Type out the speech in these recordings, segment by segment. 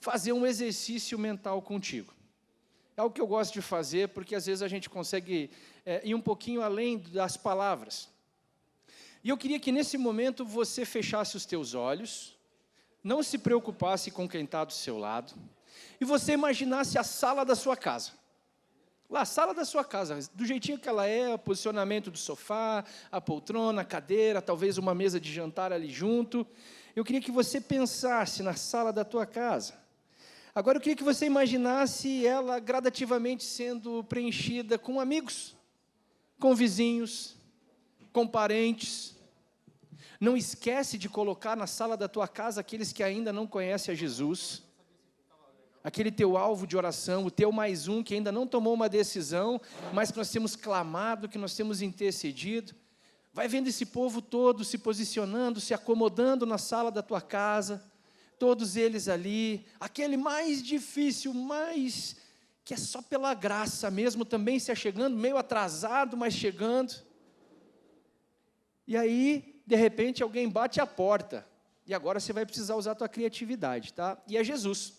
fazer um exercício mental contigo. É algo que eu gosto de fazer, porque às vezes a gente consegue ir um pouquinho além das palavras. E eu queria que nesse momento você fechasse os teus olhos, não se preocupasse com quem está do seu lado, e você imaginasse a sala da sua casa. Lá, a sala da sua casa, do jeitinho que ela é, o posicionamento do sofá, a poltrona, a cadeira, talvez uma mesa de jantar ali junto. Eu queria que você pensasse na sala da tua casa. Agora eu queria que você imaginasse ela gradativamente sendo preenchida com amigos, com vizinhos, com parentes. Não esquece de colocar na sala da tua casa aqueles que ainda não conhecem a Jesus. Aquele teu alvo de oração, o teu mais um que ainda não tomou uma decisão, mas que nós temos clamado, que nós temos intercedido. Vai vendo esse povo todo se posicionando, se acomodando na sala da tua casa, todos eles ali, aquele mais difícil, mais que é só pela graça mesmo, também se achegando, meio atrasado, mas chegando. E aí, de repente, alguém bate a porta, e agora você vai precisar usar a tua criatividade, tá? E é Jesus.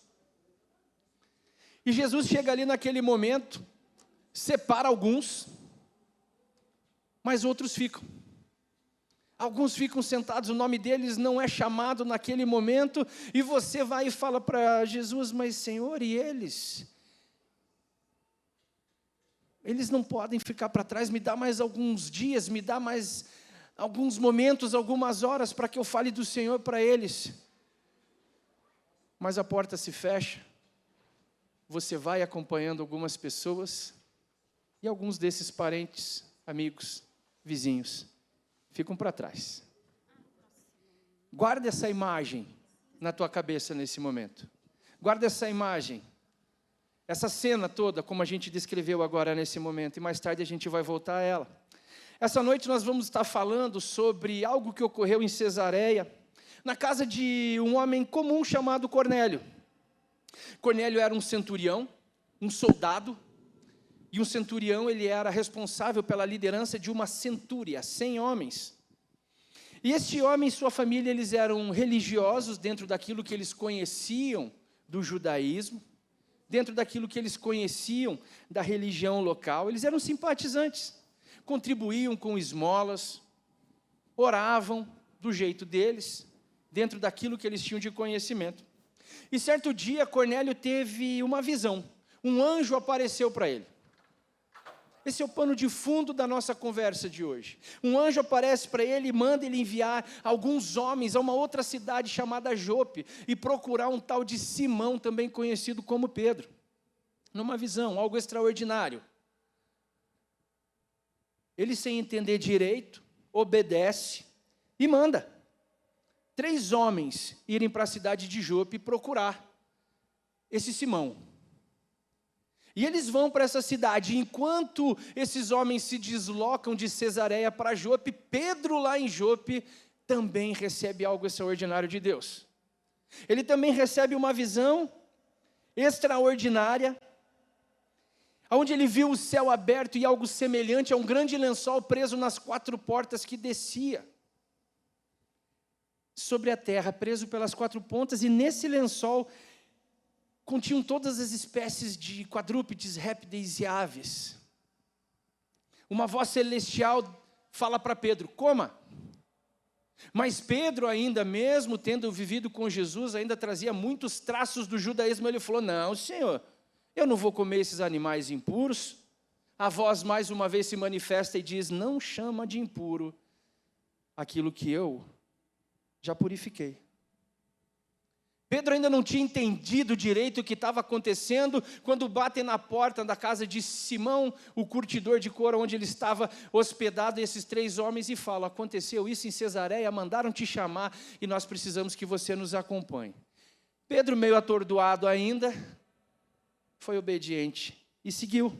E Jesus chega ali naquele momento, separa alguns, mas outros ficam. Alguns ficam sentados, o nome deles não é chamado naquele momento, e você vai e fala para Jesus, mas Senhor, e eles? Eles não podem ficar para trás, me dá mais alguns dias, me dá mais alguns momentos, algumas horas, para que eu fale do Senhor para eles. Mas a porta se fecha. Você vai acompanhando algumas pessoas, e alguns desses parentes, amigos, vizinhos, ficam para trás. Guarda essa imagem na tua cabeça nesse momento. Guarda essa imagem, essa cena toda, como a gente descreveu agora nesse momento, e mais tarde a gente vai voltar a ela. Essa noite nós vamos estar falando sobre algo que ocorreu em Cesareia, na casa de um homem comum chamado Cornélio. Cornélio era um centurião, um soldado, e um centurião ele era responsável pela liderança de uma centúria, 100 homens. E este homem e sua família, eles eram religiosos dentro daquilo que eles conheciam do judaísmo, dentro daquilo que eles conheciam da religião local. Eles eram simpatizantes, contribuíam com esmolas, oravam do jeito deles, dentro daquilo que eles tinham de conhecimento. E certo dia, Cornélio teve uma visão. Um anjo apareceu para ele. Esse é o pano de fundo da nossa conversa de hoje. Um anjo aparece para ele e manda ele enviar alguns homens a uma outra cidade chamada Jope e procurar um tal de Simão, também conhecido como Pedro. Numa visão, algo extraordinário. Ele, sem entender direito, obedece e manda 3 homens irem para a cidade de Jope procurar esse Simão. E eles vão para essa cidade. Enquanto esses homens se deslocam de Cesareia para Jope, Pedro lá em Jope também recebe algo extraordinário de Deus. Ele também recebe uma visão extraordinária, onde ele viu o céu aberto e algo semelhante a um grande lençol preso nas 4 portas que descia sobre a terra, preso pelas 4 pontas, e nesse lençol continham todas as espécies de quadrúpedes, répteis e aves. Uma voz celestial fala para Pedro, coma. Mas Pedro, ainda mesmo tendo vivido com Jesus, ainda trazia muitos traços do judaísmo. Ele falou, não, Senhor, eu não vou comer esses animais impuros. A voz mais uma vez se manifesta e diz, não chama de impuro aquilo que eu já purifiquei. Pedro ainda não tinha entendido direito o que estava acontecendo, quando batem na porta da casa de Simão, o curtidor de couro, onde ele estava hospedado, esses 3 homens, e falam, aconteceu isso em Cesareia, mandaram te chamar, e nós precisamos que você nos acompanhe. Pedro, meio atordoado ainda, foi obediente e seguiu.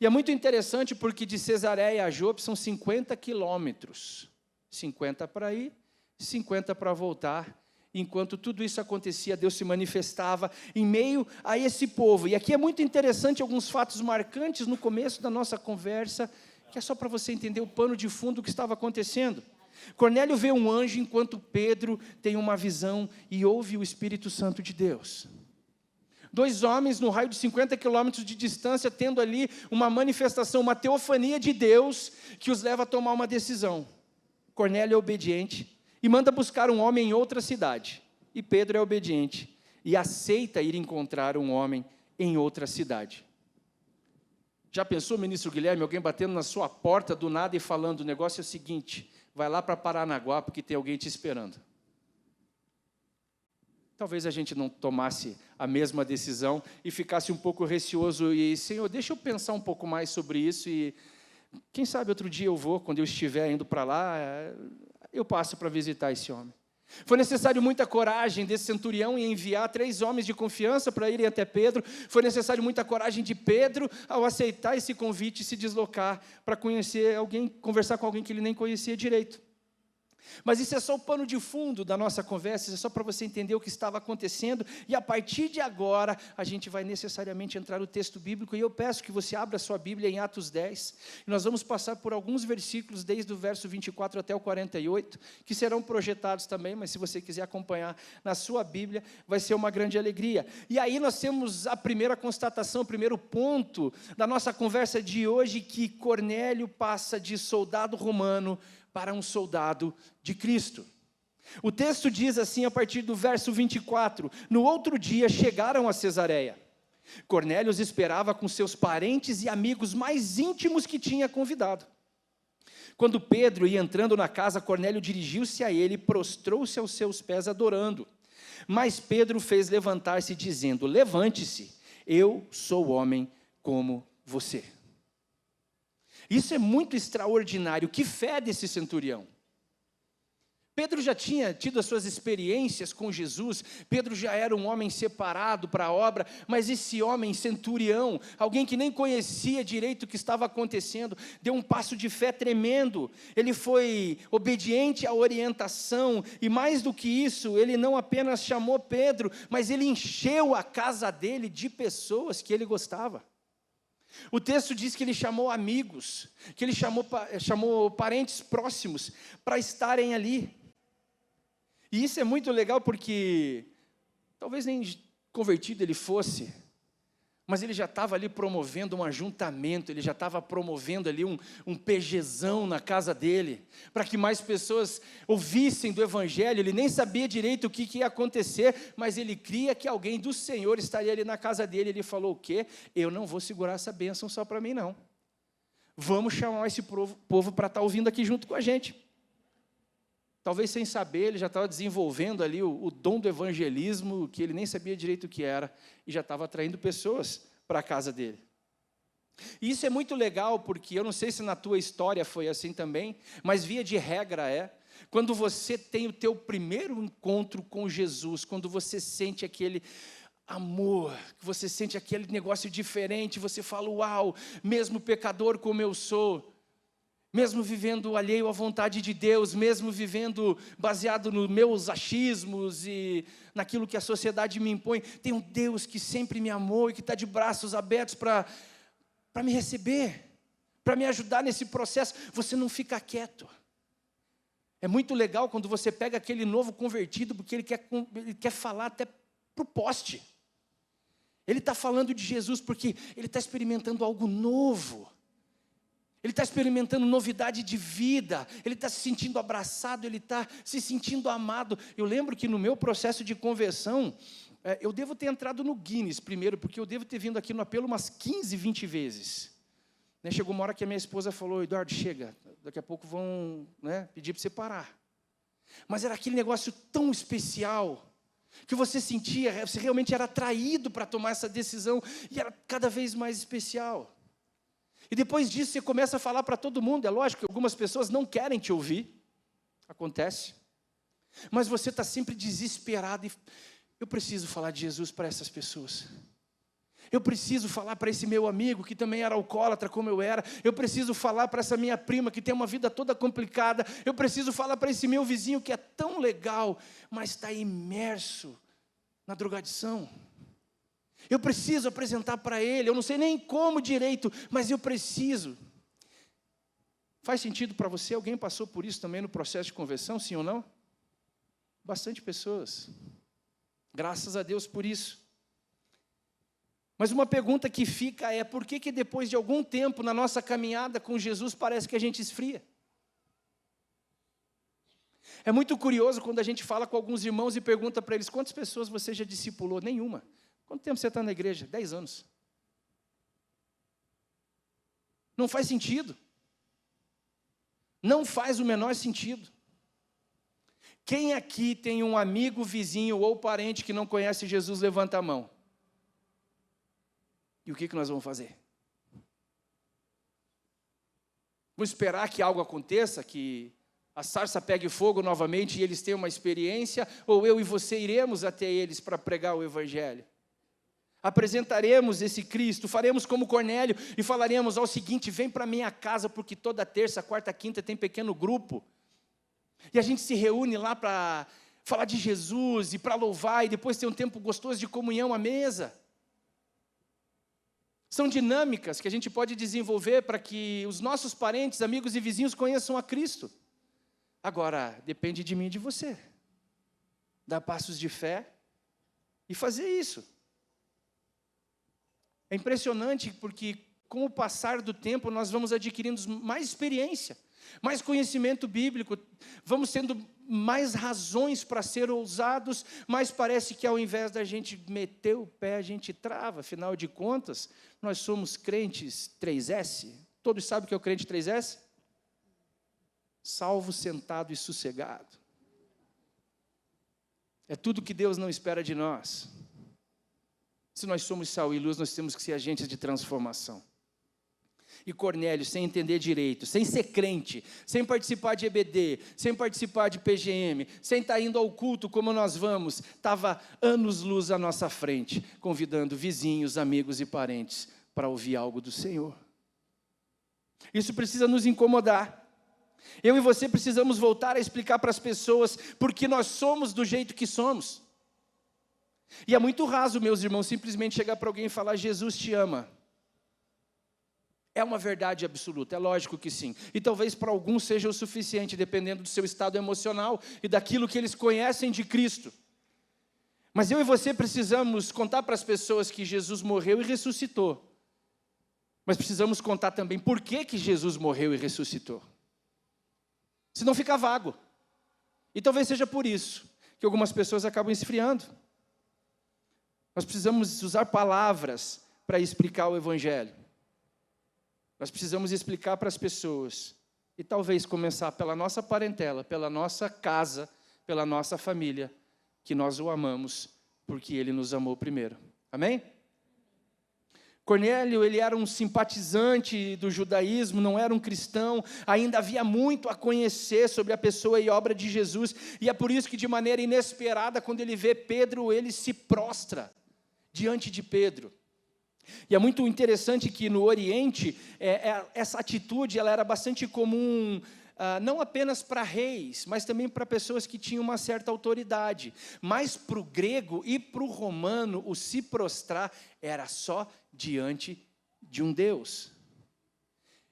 E é muito interessante, porque de Cesareia a Jope são 50 quilômetros, 50 para ir, 50 para voltar. Enquanto tudo isso acontecia, Deus se manifestava em meio a esse povo. E aqui é muito interessante alguns fatos marcantes no começo da nossa conversa, que é só para você entender o pano de fundo que estava acontecendo. Cornélio vê um anjo, enquanto Pedro tem uma visão e ouve o Espírito Santo de Deus. 2 homens no raio de 50 quilômetros de distância, tendo ali uma manifestação, uma teofania de Deus, que os leva a tomar uma decisão. Cornélio é obediente e manda buscar um homem em outra cidade. E Pedro é obediente e aceita ir encontrar um homem em outra cidade. Já pensou, ministro Guilherme, alguém batendo na sua porta do nada e falando: o negócio é o seguinte, vai lá para Paranaguá porque tem alguém te esperando. Talvez a gente não tomasse a mesma decisão e ficasse um pouco receoso e: Senhor, deixa eu pensar um pouco mais sobre isso e quem sabe outro dia eu vou, quando eu estiver indo para lá, eu passo para visitar esse homem. Foi necessário muita coragem desse centurião em enviar 3 homens de confiança para irem até Pedro. Foi necessário muita coragem de Pedro ao aceitar esse convite e se deslocar para conhecer alguém, conversar com alguém que ele nem conhecia direito. Mas isso é só o pano de fundo da nossa conversa, isso é só para você entender o que estava acontecendo, e a partir de agora, a gente vai necessariamente entrar no texto bíblico, e eu peço que você abra a sua Bíblia em Atos 10, e nós vamos passar por alguns versículos, desde o verso 24 até o 48, que serão projetados também, mas se você quiser acompanhar na sua Bíblia, vai ser uma grande alegria. E aí nós temos a primeira constatação, o primeiro ponto da nossa conversa de hoje, que Cornélio passa de soldado romano para um soldado de Cristo. O texto diz assim a partir do verso 24: no outro dia chegaram a Cesareia. Cornélio os esperava com seus parentes e amigos mais íntimos que tinha convidado. Quando Pedro ia entrando na casa, Cornélio dirigiu-se a ele e prostrou-se aos seus pés adorando. Mas Pedro fez levantar-se dizendo: levante-se, eu sou homem como você. Isso é muito extraordinário, que fé desse centurião. Pedro já tinha tido as suas experiências com Jesus, Pedro já era um homem separado para a obra, mas esse homem centurião, alguém que nem conhecia direito o que estava acontecendo, deu um passo de fé tremendo. Ele foi obediente à orientação, e mais do que isso, ele não apenas chamou Pedro, mas ele encheu a casa dele de pessoas que ele gostava. O texto diz que ele chamou amigos, que ele chamou parentes próximos para estarem ali. E isso é muito legal porque talvez nem convertido ele fosse, mas ele já estava ali promovendo um ajuntamento, ele já estava promovendo ali um PGzão na casa dele, para que mais pessoas ouvissem do Evangelho. Ele nem sabia direito o que ia acontecer, mas ele cria que alguém do Senhor estaria ali na casa dele. Ele falou: o quê? Eu não vou segurar essa bênção só para mim, não. Vamos chamar esse povo para estar ouvindo aqui junto com a gente. Talvez sem saber, ele já estava desenvolvendo ali o dom do evangelismo, que ele nem sabia direito o que era, e já estava atraindo pessoas para a casa dele. E isso é muito legal, porque eu não sei se na tua história foi assim também, mas via de regra quando você tem o teu primeiro encontro com Jesus, quando você sente aquele amor, que você sente aquele negócio diferente, você fala: uau, mesmo pecador como eu sou, mesmo vivendo alheio à vontade de Deus, mesmo vivendo baseado nos meus achismos e naquilo que a sociedade me impõe, tem um Deus que sempre me amou e que está de braços abertos para me receber, para me ajudar nesse processo. Você não fica quieto. É muito legal quando você pega aquele novo convertido, porque ele quer falar até para o poste. Ele está falando de Jesus porque ele está experimentando algo novo. Ele está experimentando novidade de vida, ele está se sentindo abraçado, ele está se sentindo amado. Eu lembro que no meu processo de conversão, eu devo ter entrado no Guinness primeiro, porque eu devo ter vindo aqui no apelo umas 15, 20 vezes. Chegou uma hora que a minha esposa falou: Eduardo, chega, daqui a pouco vão pedir para você parar. Mas era aquele negócio tão especial, que você sentia, você realmente era atraído para tomar essa decisão, e era cada vez mais especial. E depois disso você começa a falar para todo mundo. É lógico que algumas pessoas não querem te ouvir, acontece, mas você está sempre desesperado, e eu preciso falar de Jesus para essas pessoas. Eu preciso falar para esse meu amigo que também era alcoólatra como eu era. Eu preciso falar para essa minha prima que tem uma vida toda complicada. Eu preciso falar para esse meu vizinho que é tão legal, mas está imerso na drogadição. Eu preciso apresentar para ele, eu não sei nem como direito, mas eu preciso. Faz sentido para você? Alguém passou por isso também no processo de conversão, sim ou não? Bastante pessoas. Graças a Deus por isso. Mas uma pergunta que fica é: por que depois de algum tempo na nossa caminhada com Jesus parece que a gente esfria? É muito curioso quando a gente fala com alguns irmãos e pergunta para eles: quantas pessoas você já discipulou? Nenhuma. Quanto tempo você está na igreja? 10 anos. Não faz sentido. Não faz o menor sentido. Quem aqui tem um amigo, vizinho ou parente que não conhece Jesus, levanta a mão. E o que nós vamos fazer? Vamos esperar que algo aconteça, que a sarça pegue fogo novamente e eles tenham uma experiência, ou eu e você iremos até eles para pregar o Evangelho? Apresentaremos esse Cristo, faremos como Cornélio e falaremos ao seguinte: vem para minha casa, porque toda terça, quarta, quinta tem pequeno grupo, e a gente se reúne lá para falar de Jesus e para louvar, e depois ter um tempo gostoso de comunhão à mesa. São dinâmicas que a gente pode desenvolver para que os nossos parentes, amigos e vizinhos conheçam a Cristo. Agora, depende de mim e de você, dar passos de fé e fazer isso. É impressionante porque, com o passar do tempo, nós vamos adquirindo mais experiência, mais conhecimento bíblico, vamos tendo mais razões para ser ousados, mas parece que ao invés da gente meter o pé, a gente trava. Afinal de contas, nós somos crentes 3S. Todos sabem o que é o crente 3S? Salvo, sentado e sossegado. É tudo que Deus não espera de nós. Se nós somos sal e luz, nós temos que ser agentes de transformação. E Cornélio, sem entender direito, sem ser crente, sem participar de EBD, sem participar de PGM, sem estar indo ao culto como nós vamos, estava anos-luz à nossa frente, convidando vizinhos, amigos e parentes para ouvir algo do Senhor. Isso precisa nos incomodar. Eu e você precisamos voltar a explicar para as pessoas por que nós somos do jeito que somos. E é muito raso, meus irmãos, simplesmente chegar para alguém e falar: Jesus te ama. É uma verdade absoluta, é lógico que sim. E talvez para alguns seja o suficiente, dependendo do seu estado emocional e daquilo que eles conhecem de Cristo. Mas eu e você precisamos contar para as pessoas que Jesus morreu e ressuscitou. Mas precisamos contar também por que Jesus morreu e ressuscitou. Senão fica vago. E talvez seja por isso que algumas pessoas acabam esfriando. Nós precisamos usar palavras para explicar o Evangelho. Nós precisamos explicar para as pessoas. E talvez começar pela nossa parentela, pela nossa casa, pela nossa família, que nós o amamos, porque Ele nos amou primeiro. Amém? Cornélio, ele era um simpatizante do judaísmo, não era um cristão, ainda havia muito a conhecer sobre a pessoa e obra de Jesus, e é por isso que de maneira inesperada, quando ele vê Pedro, ele se prostra diante de Pedro. E é muito interessante que no Oriente, essa atitude ela era bastante comum, não apenas para reis, mas também para pessoas que tinham uma certa autoridade. Mas para o grego e para o romano, o se prostrar era só diante de um Deus.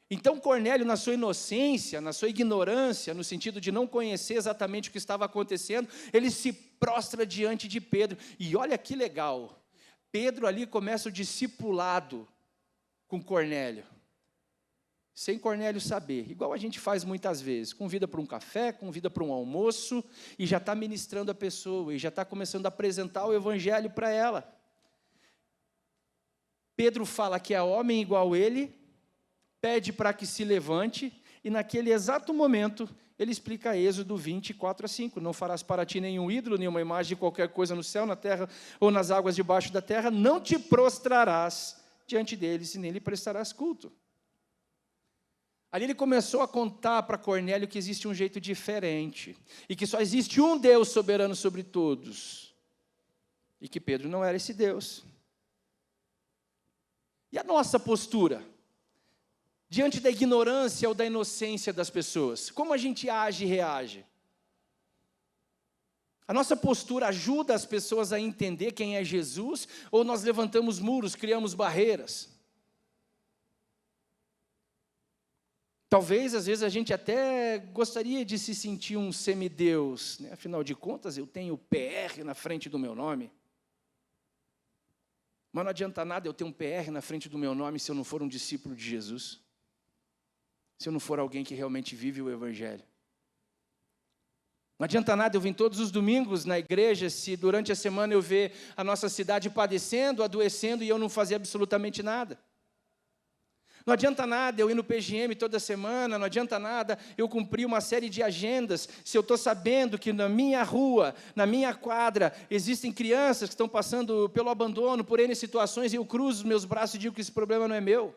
Então Cornélio, na sua inocência, na sua ignorância, no sentido de não conhecer exatamente o que estava acontecendo, ele se prostra diante de Pedro. E olha que legal, Pedro ali começa o discipulado com Cornélio, sem Cornélio saber, igual a gente faz muitas vezes, convida para um café, convida para um almoço, e já está ministrando a pessoa, e já está começando a apresentar o Evangelho para ela. Pedro fala que é homem igual ele, pede para que se levante, e naquele exato momento, ele explica Êxodo 24:5, não farás para ti nenhum ídolo, nenhuma imagem de qualquer coisa no céu, na terra, ou nas águas debaixo da terra, não te prostrarás diante deles, e nem lhe prestarás culto. Ali ele começou a contar para Cornélio que existe um jeito diferente, e que só existe um Deus soberano sobre todos, e que Pedro não era esse Deus. E a nossa postura, diante da ignorância ou da inocência das pessoas, como a gente age e reage? A nossa postura ajuda as pessoas a entender quem é Jesus, ou nós levantamos muros, criamos barreiras? Talvez, às vezes, a gente até gostaria de se sentir um semideus, né? Afinal de contas, eu tenho PR na frente do meu nome. Mas não adianta nada eu ter um PR na frente do meu nome se eu não for um discípulo de Jesus. Se eu não for alguém que realmente vive o Evangelho. Não adianta nada eu vir todos os domingos na igreja se durante a semana eu ver a nossa cidade padecendo, adoecendo e eu não fazer absolutamente nada. Não adianta nada eu ir no PGM toda semana, não adianta nada eu cumprir uma série de agendas, se eu estou sabendo que na minha rua, na minha quadra, existem crianças que estão passando pelo abandono, por N situações, e eu cruzo os meus braços e digo que esse problema não é meu.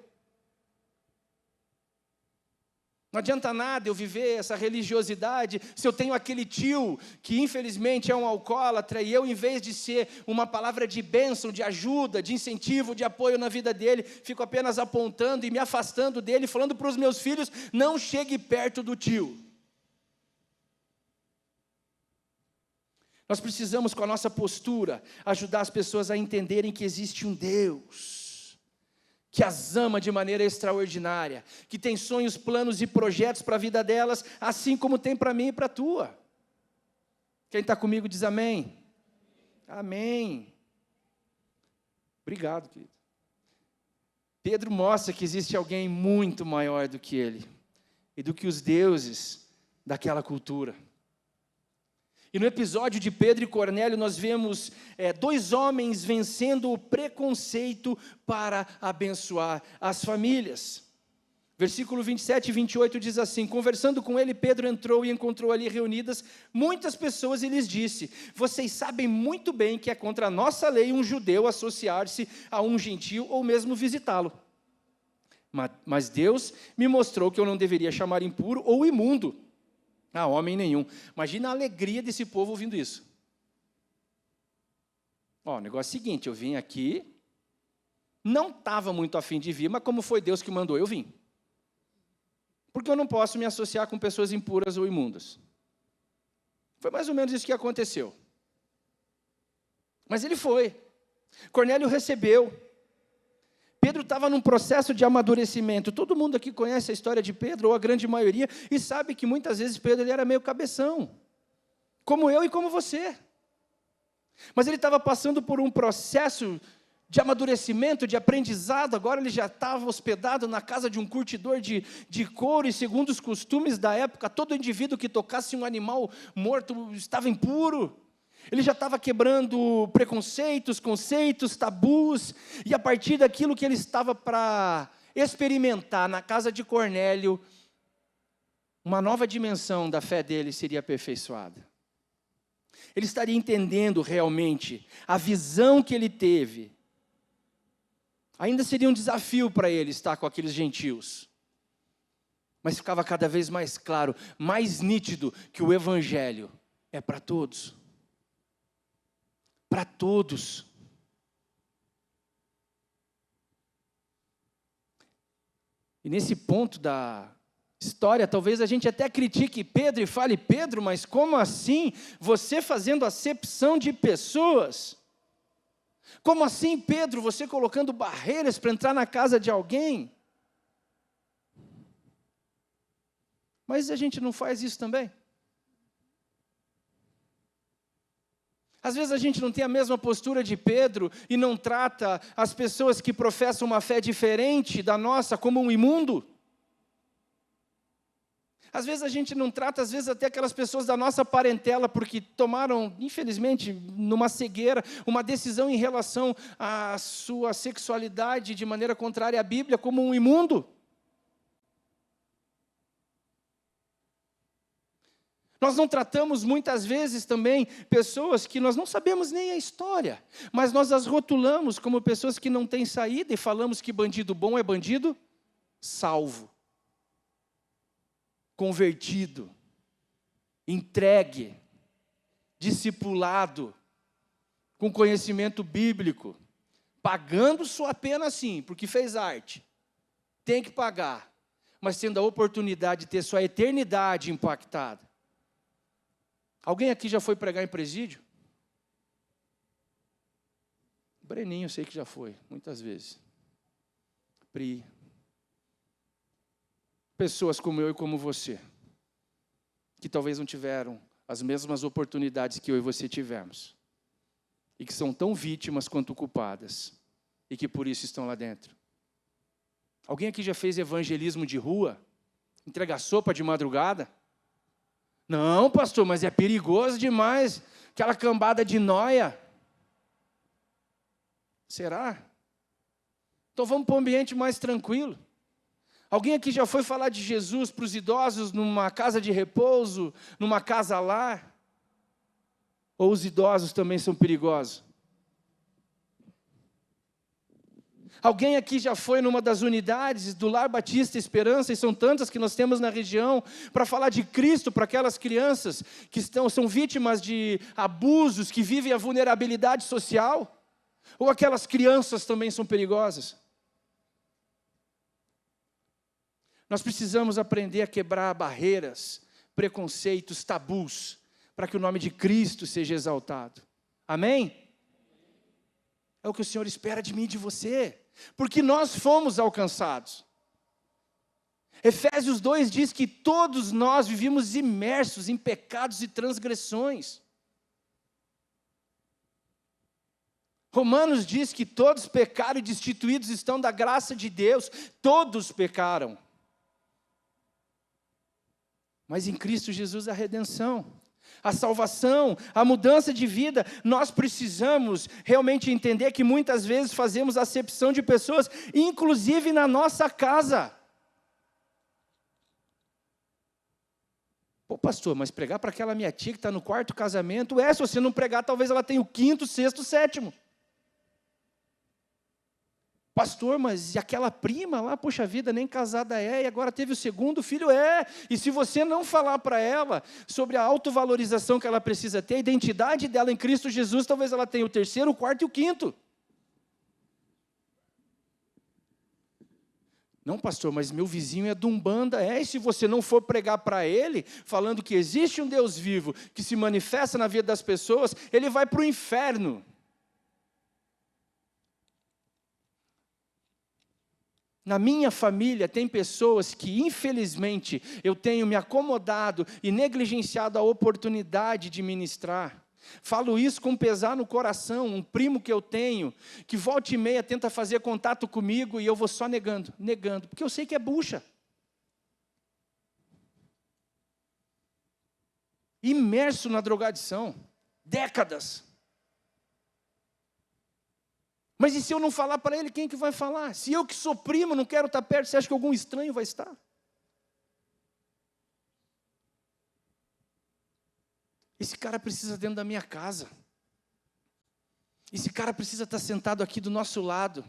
Não adianta nada eu viver essa religiosidade se eu tenho aquele tio que infelizmente é um alcoólatra e eu, em vez de ser uma palavra de bênção, de ajuda, de incentivo, de apoio na vida dele, fico apenas apontando e me afastando dele, falando para os meus filhos, não chegue perto do tio. Nós precisamos, com a nossa postura, ajudar as pessoas a entenderem que existe um Deus que as ama de maneira extraordinária, que tem sonhos, planos e projetos para a vida delas, assim como tem para mim e para a tua. Quem está comigo diz amém. Amém. Obrigado, querido. Pedro mostra que existe alguém muito maior do que ele, e do que os deuses daquela cultura. E no episódio de Pedro e Cornélio, nós vemos dois homens vencendo o preconceito para abençoar as famílias. Versículo 27 e 28 diz assim: conversando com ele, Pedro entrou e encontrou ali reunidas muitas pessoas e lhes disse: vocês sabem muito bem que é contra a nossa lei um judeu associar-se a um gentio ou mesmo visitá-lo. Mas Deus me mostrou que eu não deveria chamar impuro ou imundo a homem nenhum. Imagina a alegria desse povo ouvindo isso. O negócio é o seguinte, eu vim aqui, não estava muito afim de vir, mas como foi Deus que mandou, eu vim. Porque eu não posso me associar com pessoas impuras ou imundas. Foi mais ou menos isso que aconteceu. Mas ele foi. Cornélio recebeu. Pedro estava num processo de amadurecimento. Todo mundo aqui conhece a história de Pedro, ou a grande maioria, e sabe que muitas vezes Pedro ele era meio cabeção, como eu e como você. Mas ele estava passando por um processo de amadurecimento, de aprendizado. Agora ele já estava hospedado na casa de um curtidor de couro, e segundo os costumes da época, todo indivíduo que tocasse um animal morto estava impuro. Ele já estava quebrando preconceitos, conceitos, tabus, e a partir daquilo que ele estava para experimentar na casa de Cornélio, uma nova dimensão da fé dele seria aperfeiçoada. Ele estaria entendendo realmente a visão que ele teve. Ainda seria um desafio para ele estar com aqueles gentios, mas ficava cada vez mais claro, mais nítido, que o Evangelho é para todos. Para todos. E nesse ponto da história, talvez a gente até critique Pedro e fale: Pedro, mas como assim você fazendo acepção de pessoas? Como assim, Pedro, você colocando barreiras para entrar na casa de alguém? Mas a gente não faz isso também? Às vezes a gente não tem a mesma postura de Pedro e não trata as pessoas que professam uma fé diferente da nossa como um imundo. Às vezes a gente não trata, às vezes até aquelas pessoas da nossa parentela, porque tomaram, infelizmente, numa cegueira, uma decisão em relação à sua sexualidade de maneira contrária à Bíblia, como um imundo. Nós não tratamos muitas vezes também pessoas que nós não sabemos nem a história, mas nós as rotulamos como pessoas que não têm saída e falamos que bandido bom é bandido salvo, convertido, entregue, discipulado, com conhecimento bíblico, pagando sua pena sim, porque fez arte, tem que pagar, mas tendo a oportunidade de ter sua eternidade impactada. Alguém aqui já foi pregar em presídio? Breninho, eu sei que já foi, muitas vezes. Pri. Pessoas como eu e como você, que talvez não tiveram as mesmas oportunidades que eu e você tivemos, e que são tão vítimas quanto culpadas. e que por isso estão lá dentro. Alguém aqui já fez evangelismo de rua? Entregar sopa de madrugada? Não, pastor, mas é perigoso demais. Aquela cambada de nóia. Será? Então vamos para um ambiente mais tranquilo. Alguém aqui já foi falar de Jesus para os idosos numa casa de repouso, numa casa lar? Ou os idosos também são perigosos? Alguém aqui já foi numa das unidades do Lar Batista Esperança, e são tantas que nós temos na região, para falar de Cristo para aquelas crianças que são vítimas de abusos, que vivem a vulnerabilidade social? Ou aquelas crianças também são perigosas? Nós precisamos aprender a quebrar barreiras, preconceitos, tabus, para que o nome de Cristo seja exaltado. Amém? É o que o Senhor espera de mim e de você, porque nós fomos alcançados. Efésios 2 diz que todos nós vivíamos imersos em pecados e transgressões. Romanos diz que todos pecaram e destituídos estão da graça de Deus. Todos pecaram. Mas em Cristo Jesus a redenção, a salvação, a mudança de vida. Nós precisamos realmente entender que muitas vezes fazemos acepção de pessoas, inclusive na nossa casa. Pô, pastor, mas pregar para aquela minha tia que está no quarto casamento, se você não pregar, talvez ela tenha o quinto, sexto, sétimo. Pastor, mas e aquela prima lá, poxa vida, nem casada e agora teve o segundo filho? E se você não falar para ela sobre a autovalorização que ela precisa ter, a identidade dela em Cristo Jesus, talvez ela tenha o terceiro, o quarto e o quinto. Não, pastor, mas meu vizinho é de Umbanda. E se você não for pregar para ele, falando que existe um Deus vivo, que se manifesta na vida das pessoas, ele vai para o inferno. Na minha família tem pessoas que, infelizmente, eu tenho me acomodado e negligenciado a oportunidade de ministrar. Falo isso com pesar no coração. Um primo que eu tenho, que volta e meia tenta fazer contato comigo e eu vou só negando, porque eu sei que é bucha. Imerso na drogadição, décadas. Mas e se eu não falar para ele, quem que vai falar? Se eu que sou primo, não quero estar perto, você acha que algum estranho vai estar? Esse cara precisa dentro da minha casa. Esse cara precisa estar sentado aqui do nosso lado,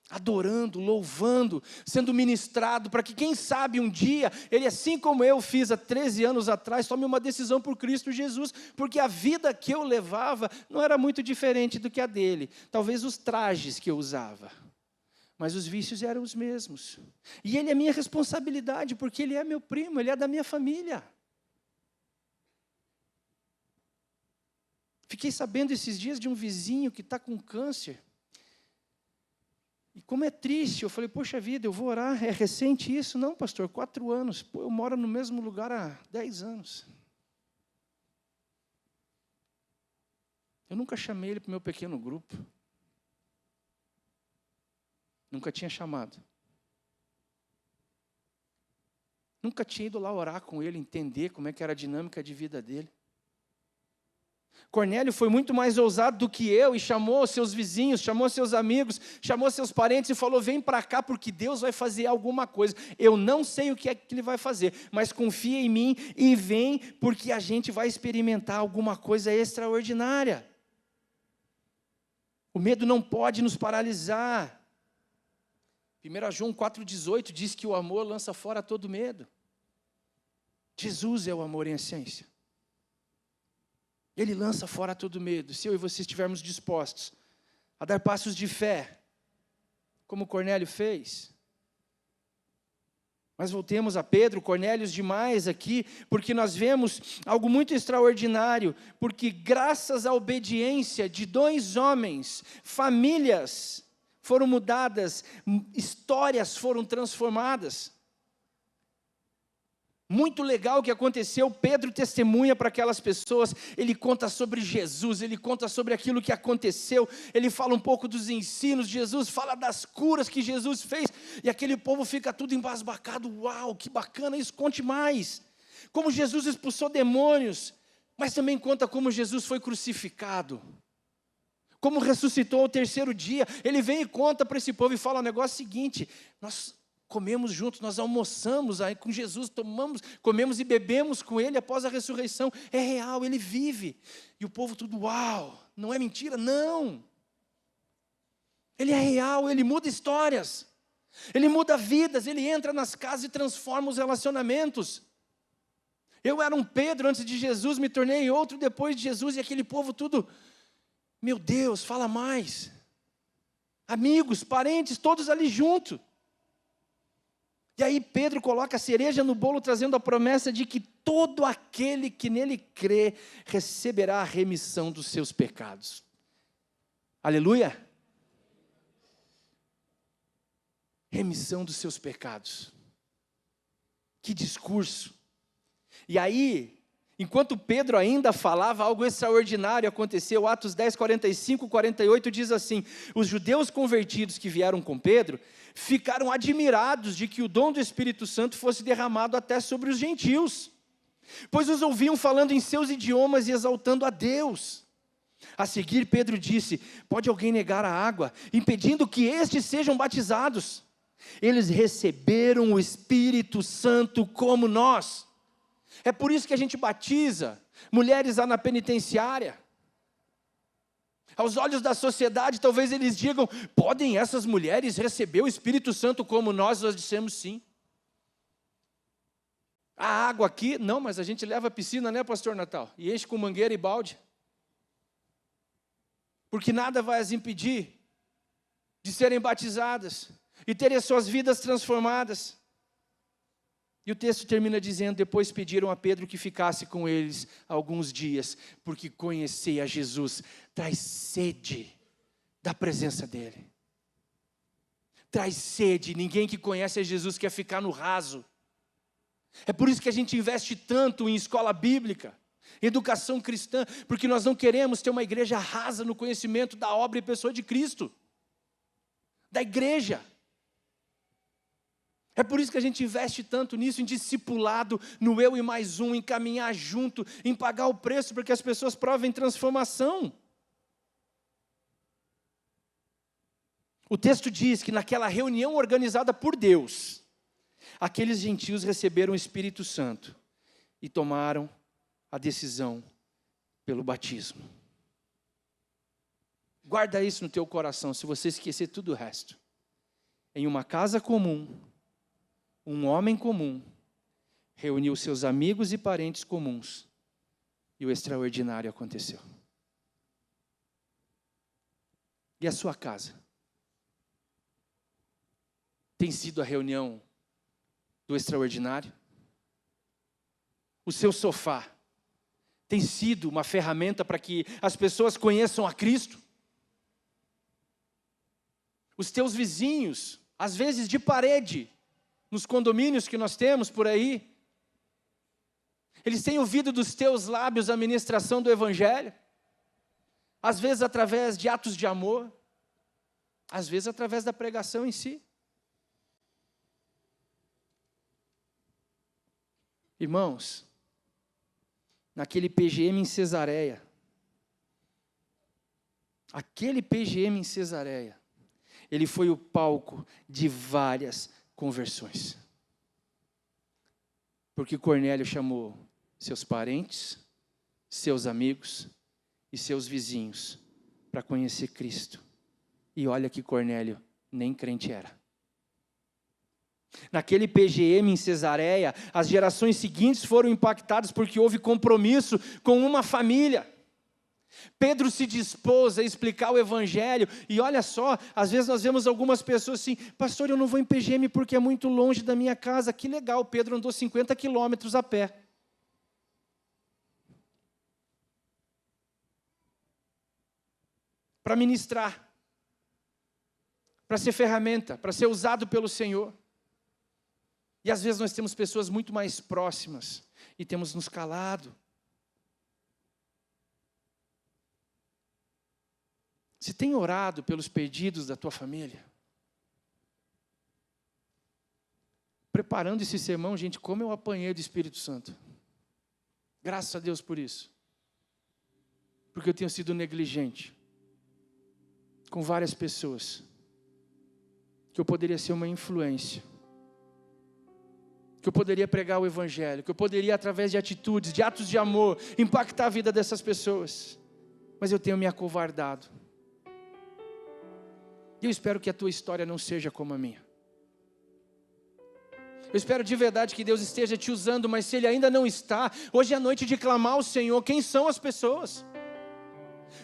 adorando, louvando, sendo ministrado, para que quem sabe um dia, ele assim como eu fiz há 13 anos atrás, tome uma decisão por Cristo Jesus, porque a vida que eu levava não era muito diferente do que a dele, talvez os trajes que eu usava, mas os vícios eram os mesmos, e ele é minha responsabilidade, porque ele é meu primo, ele é da minha família. Fiquei sabendo esses dias de um vizinho que está com câncer. E como é triste, eu falei, poxa vida, eu vou orar, é recente isso? Não, pastor, 4 anos. Pô, eu moro no mesmo lugar há 10 anos. Eu nunca chamei ele para o meu pequeno grupo. Nunca tinha chamado. Nunca tinha ido lá orar com ele, entender como é que era a dinâmica de vida dele. Cornélio foi muito mais ousado do que eu e chamou seus vizinhos, chamou seus amigos, chamou seus parentes e falou, vem para cá porque Deus vai fazer alguma coisa. Eu não sei o que é que Ele vai fazer, mas confia em mim e vem porque a gente vai experimentar alguma coisa extraordinária. O medo não pode nos paralisar. 1 João 4,18 diz que o amor lança fora todo medo. Jesus é o amor em essência. Ele lança fora todo medo. Se eu e você estivermos dispostos a dar passos de fé, como Cornélio fez. Mas voltemos a Pedro, Cornélios demais aqui, porque nós vemos algo muito extraordinário, porque graças à obediência de 2 homens, famílias foram mudadas, histórias foram transformadas. Muito legal o que aconteceu. Pedro testemunha para aquelas pessoas, ele conta sobre Jesus, ele conta sobre aquilo que aconteceu, ele fala um pouco dos ensinos de Jesus, fala das curas que Jesus fez, e aquele povo fica tudo embasbacado. Uau, que bacana isso, conte mais. Como Jesus expulsou demônios, mas também conta como Jesus foi crucificado, como ressuscitou ao terceiro dia. Ele vem e conta para esse povo e fala o negócio seguinte: nós comemos juntos, nós almoçamos aí com Jesus, comemos e bebemos com Ele após a ressurreição. É real, Ele vive. E o povo tudo, uau, não é mentira? Não. Ele é real, Ele muda histórias, Ele muda vidas, Ele entra nas casas e transforma os relacionamentos. Eu era um Pedro antes de Jesus, me tornei outro depois de Jesus, e aquele povo tudo, meu Deus, fala mais. Amigos, parentes, todos ali junto. E aí Pedro coloca a cereja no bolo, trazendo a promessa de que todo aquele que nele crê receberá a remissão dos seus pecados. Aleluia! Remissão dos seus pecados. Que discurso! E aí, enquanto Pedro ainda falava, algo extraordinário aconteceu. Atos 10, 45, 48 diz assim: os judeus convertidos que vieram com Pedro ficaram admirados de que o dom do Espírito Santo fosse derramado até sobre os gentios, pois os ouviam falando em seus idiomas e exaltando a Deus. A seguir Pedro disse: pode alguém negar a água, impedindo que estes sejam batizados? Eles receberam o Espírito Santo como nós. É por isso que a gente batiza mulheres lá na penitenciária. Aos olhos da sociedade, talvez eles digam: podem essas mulheres receber o Espírito Santo como nós dissemos sim. A água aqui, não, mas a gente leva a piscina, né, pastor Natal? E enche com mangueira e balde. Porque nada vai as impedir de serem batizadas e terem as suas vidas transformadas. E o texto termina dizendo: depois pediram a Pedro que ficasse com eles alguns dias, porque conhecer a Jesus traz sede da presença dEle. Traz sede, ninguém que conhece a Jesus quer ficar no raso. É por isso que a gente investe tanto em escola bíblica, educação cristã, porque nós não queremos ter uma igreja rasa no conhecimento da obra e pessoa de Cristo, da igreja. É por isso que a gente investe tanto nisso, em discipulado, no eu e mais um, em caminhar junto, em pagar o preço, porque as pessoas provem transformação. O texto diz que naquela reunião organizada por Deus, aqueles gentios receberam o Espírito Santo e tomaram a decisão pelo batismo. Guarda isso no teu coração, se você esquecer tudo o resto. Em uma casa comum, um homem comum reuniu seus amigos e parentes comuns, e o extraordinário aconteceu. E a sua casa? Tem sido a reunião do extraordinário? O seu sofá tem sido uma ferramenta para que as pessoas conheçam a Cristo? Os teus vizinhos, às vezes de parede, nos condomínios que nós temos por aí, eles têm ouvido dos teus lábios a ministração do Evangelho, às vezes através de atos de amor, às vezes através da pregação em si. Irmãos, naquele PGM em Cesareia, ele foi o palco de várias conversões. Porque Cornélio chamou seus parentes, seus amigos e seus vizinhos para conhecer Cristo. E olha que Cornélio nem crente era. Naquele PGM em Cesareia, as gerações seguintes foram impactadas porque houve compromisso com uma família. Pedro se dispôs a explicar o Evangelho, e olha só, às vezes nós vemos algumas pessoas assim: pastor, eu não vou em PGM porque é muito longe da minha casa. Que legal, Pedro andou 50 quilômetros a pé. Para ministrar, para ser ferramenta, para ser usado pelo Senhor. E às vezes nós temos pessoas muito mais próximas e temos nos calado. Você tem orado pelos perdidos da tua família? Preparando esse sermão, gente, como eu apanhei do Espírito Santo. Graças a Deus por isso. Porque eu tenho sido negligente com várias pessoas. Que eu poderia ser uma influência. Que eu poderia pregar o Evangelho. Que eu poderia, através de atitudes, de atos de amor, impactar a vida dessas pessoas. Mas eu tenho me acovardado. E eu espero que a tua história não seja como a minha. Eu espero de verdade que Deus esteja te usando, mas se Ele ainda não está, hoje é a noite de clamar ao Senhor. Quem são as pessoas?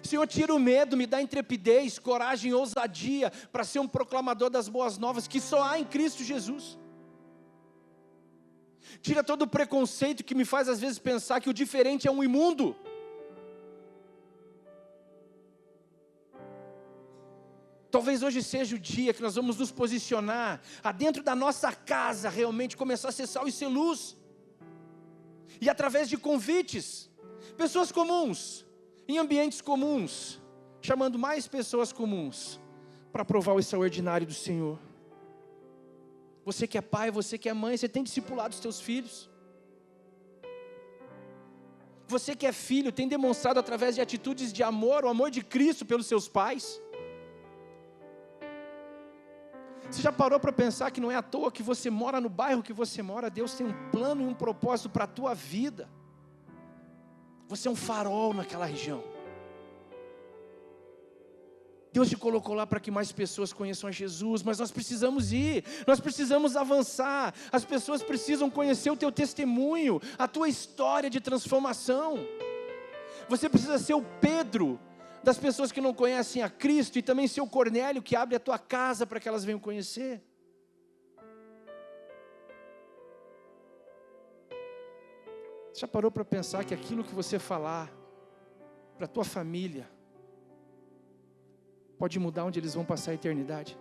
Senhor, tira o medo, me dá intrepidez, coragem, ousadia, para ser um proclamador das boas novas, que só há em Cristo Jesus. Tira todo o preconceito que me faz às vezes pensar que o diferente é um imundo. Talvez hoje seja o dia que nós vamos nos posicionar, dentro da nossa casa, realmente começar a ser sal e ser luz. E através de convites, pessoas comuns, em ambientes comuns, chamando mais pessoas comuns, para provar o extraordinário do Senhor. Você que é pai, você que é mãe, você tem discipulado os teus filhos. Você que é filho, tem demonstrado através de atitudes de amor, o amor de Cristo pelos seus pais. Você já parou para pensar que não é à toa que você mora no bairro que você mora? Deus tem um plano e um propósito para a tua vida. Você é um farol naquela região. Deus te colocou lá para que mais pessoas conheçam a Jesus, mas nós precisamos ir, nós precisamos avançar. As pessoas precisam conhecer o teu testemunho, a tua história de transformação. Você precisa ser o Pedro das pessoas que não conhecem a Cristo, e também ser o Cornélio que abre a tua casa para que elas venham conhecer. Você já parou para pensar que aquilo que você falar para a tua família pode mudar onde eles vão passar a eternidade?